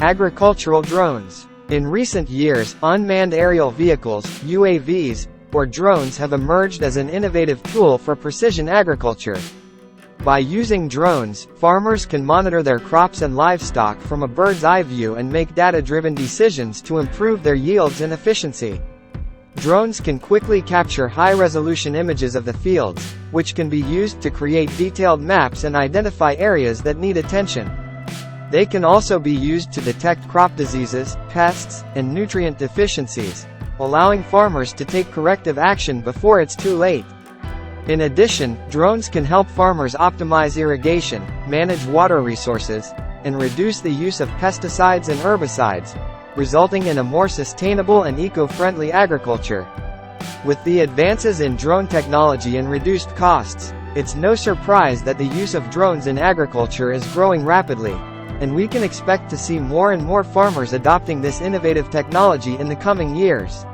Agricultural drones. In recent years, unmanned aerial vehicles, UAVs, or drones have emerged as an innovative tool for precision agriculture. By using drones, farmers can monitor their crops and livestock from a bird's-eye view and make data-driven decisions to improve their yields and efficiency. Drones can quickly capture high-resolution images of the fields, which can be used to create detailed maps and identify areas that need attention. They can also be used to detect crop diseases, pests, and nutrient deficiencies, allowing farmers to take corrective action before it's too late. In addition, drones can help farmers optimize irrigation, manage water resources, and reduce the use of pesticides and herbicides, resulting in a more sustainable and eco-friendly agriculture. With the advances in drone technology and reduced costs, it's no surprise that the use of drones in agriculture is growing rapidly, and we can expect to see more and more farmers adopting this innovative technology in the coming years.